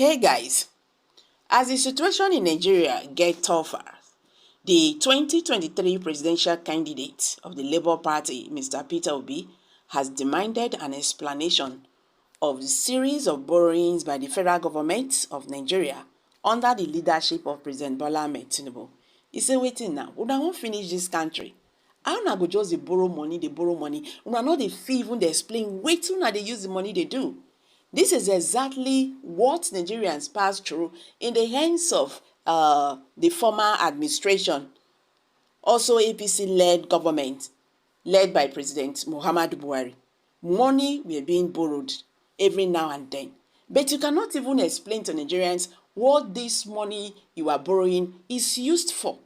Hey guys, as the situation in Nigeria gets tougher, the 2023 presidential candidate of the Labour Party, Mr. Peter Obi, has demanded an explanation of the series of borrowings by the federal government of Nigeria under the leadership of President Bola Ahmed Tinubu. He say, wetin now? Una wan finish this country? How una go just dey borrow money, una no dey fit even dey explain wetin una dey use the money dey do. This is exactly what Nigerians passed through in the hands of the former administration, also APC-led government, led by President Muhammadu Buhari. Money were being borrowed every now and then. But you cannot even explain to Nigerians what this money you are borrowing is used for.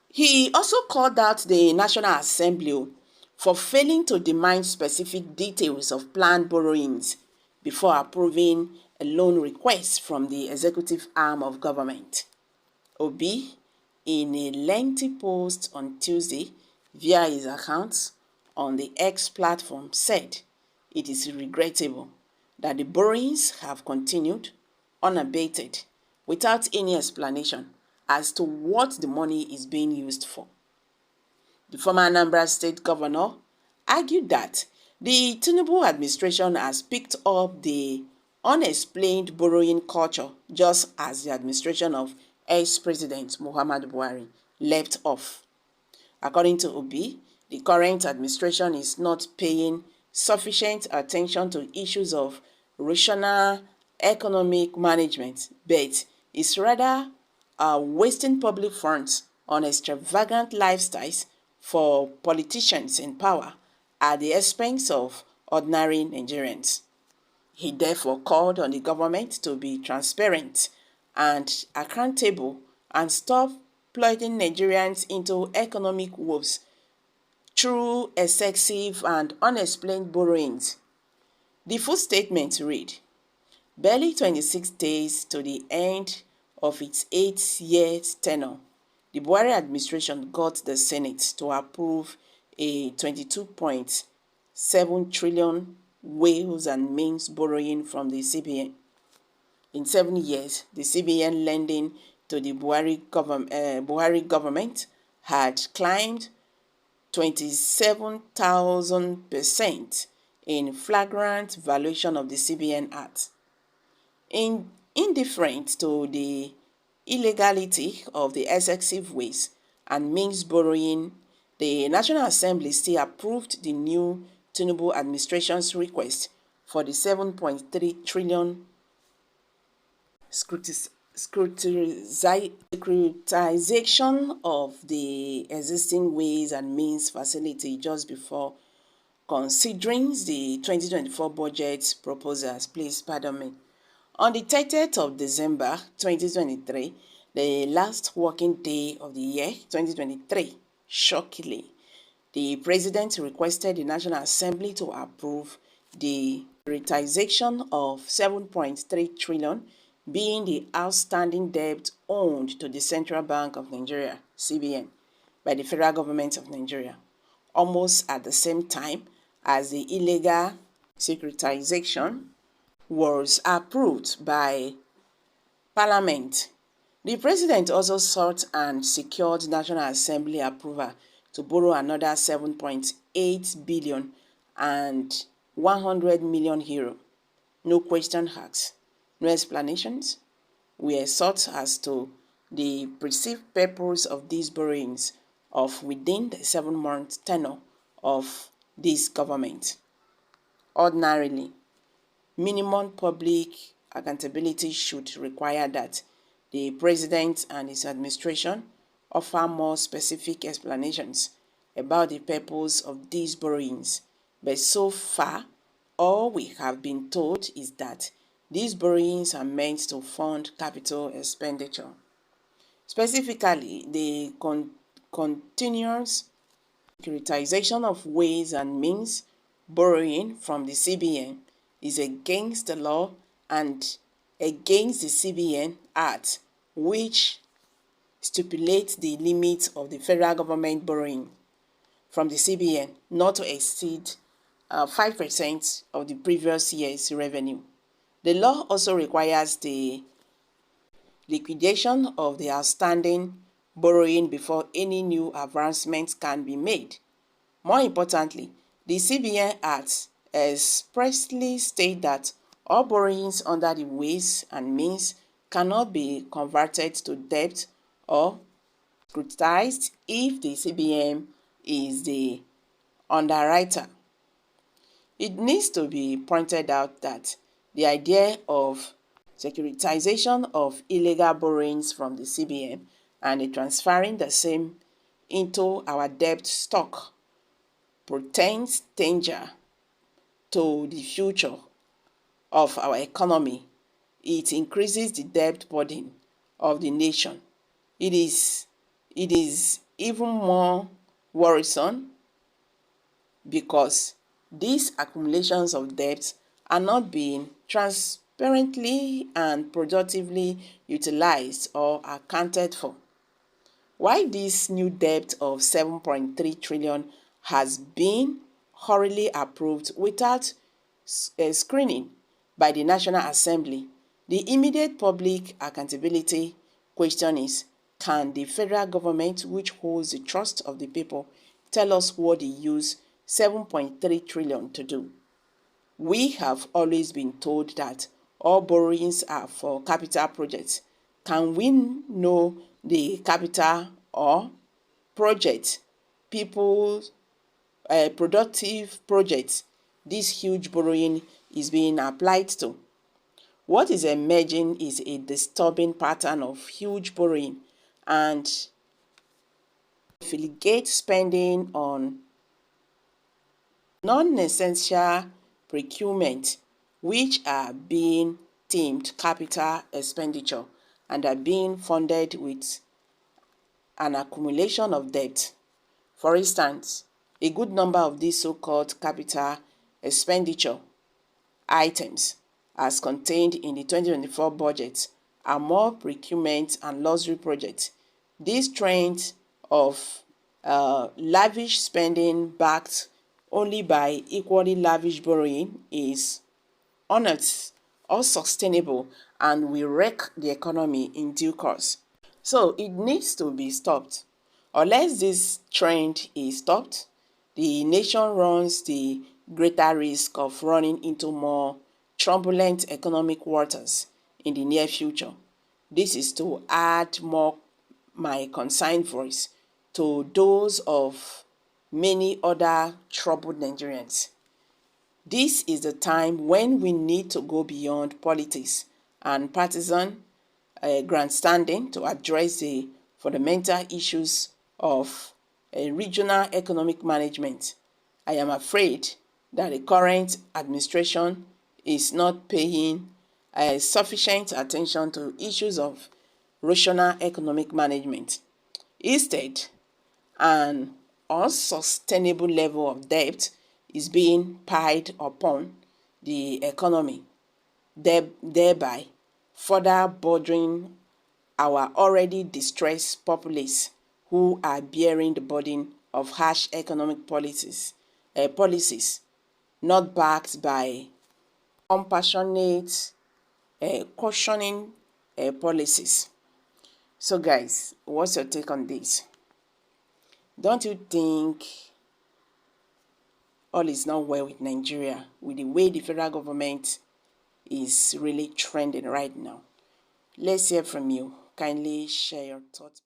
He also called out the National Assembly for failing to demand specific details of planned borrowings before approving a loan request from the executive arm of government. Obi, in a lengthy post on Tuesday via his account on the X platform, said it is regrettable that the borrowings have continued unabated without any explanation as to what the money is being used for. The former Anambra State governor argued that the Tinubu administration has picked up the unexplained borrowing culture just as the administration of ex-President Muhammadu Buhari left off. According to Obi, the current administration is not paying sufficient attention to issues of rational economic management, but is rather wasting public funds on extravagant lifestyles for politicians in power at the expense of ordinary Nigerians. He therefore called on the government to be transparent and accountable and stop plunging Nigerians into economic woes through excessive and unexplained borrowings. The full statement read, barely 26 days to the end of its 8-year tenure, the Buhari administration got the Senate to approve a 22.7 trillion ways and means borrowing from the CBN. In 7 years, the CBN lending to the Buhari government had climbed 27,000% in flagrant violation of the CBN Act. Indifferent to the illegality of the excessive ways and means borrowing, the National Assembly still approved the new Tinubu administration's request for the 7.3 trillion scrutinization of the existing ways and means facility just before considering the 2024 budget proposals. Please pardon me. On the 30th of December 2023, the last working day of the year 2023, shockingly, the President requested the National Assembly to approve the prioritization of 7.3 trillion being the outstanding debt owed to the Central Bank of Nigeria, CBN, by the federal government of Nigeria, almost at the same time as the illegal securitization was approved by Parliament. The President also sought and secured National Assembly approval to borrow another 7.8 billion and 100 million euro. No question asked, no explanations were sought as to the perceived purpose of these borrowings of within the 7-month tenure of this government. Ordinarily, minimum public accountability should require that the President and his administration offer more specific explanations about the purpose of these borrowings. But so far, all we have been told is that these borrowings are meant to fund capital expenditure. Specifically, the continuous securitization of ways and means borrowing from the CBN is against the law and against the CBN Act, which stipulates the limit of the federal government borrowing from the CBN not to exceed 5% of the previous year's revenue. The law also requires the liquidation of the outstanding borrowing before any new advancements can be made. More importantly, the CBN Act expressly states that all borrowings under the Ways and Means cannot be converted to debt or scrutinized if the CBN is the underwriter. It needs to be pointed out that the idea of securitization of illegal borrowings from the CBN and the transferring the same into our debt stock portends danger to the future of our economy. It increases the debt burden of the nation. It is even more worrisome because these accumulations of debt are not being transparently and productively utilized or accounted for. Why this new debt of 7.3 trillion has been hurriedly approved without screening by the National Assembly, the immediate public accountability question is, can the federal government, which holds the trust of the people, tell us what they use 7.3 trillion to do? We have always been told that all borrowings are for capital projects. Can we know the capital or project, people's productive projects this huge borrowing is being applied to? What is emerging is a disturbing pattern of huge borrowing and affiliate spending on non-essential procurement, which are being deemed capital expenditure and are being funded with an accumulation of debt. For instance, a good number of these so-called capital expenditure items as contained in the 2024 budget are more procurement and luxury projects. This trend of lavish spending backed only by equally lavish borrowing is unsustainable and will wreck the economy in due course. So it needs to be stopped. Unless this trend is stopped, the nation runs the greater risk of running into more turbulent economic waters in the near future. This is to add more my concerned voice to those of many other troubled Nigerians. This is the time when we need to go beyond politics and partisan grandstanding to address the fundamental issues of regional economic management. I am afraid that the current administration is not paying sufficient attention to issues of regional economic management. Instead, an unsustainable level of debt is being piled upon the economy, thereby further burdening our already distressed populace who are bearing the burden of harsh economic policies not backed by compassionate, cautioning policies. So guys, what's your take on this? Don't you think all is not well with Nigeria with the way the federal government is really trending right now? Let's hear from you. Kindly share your thoughts.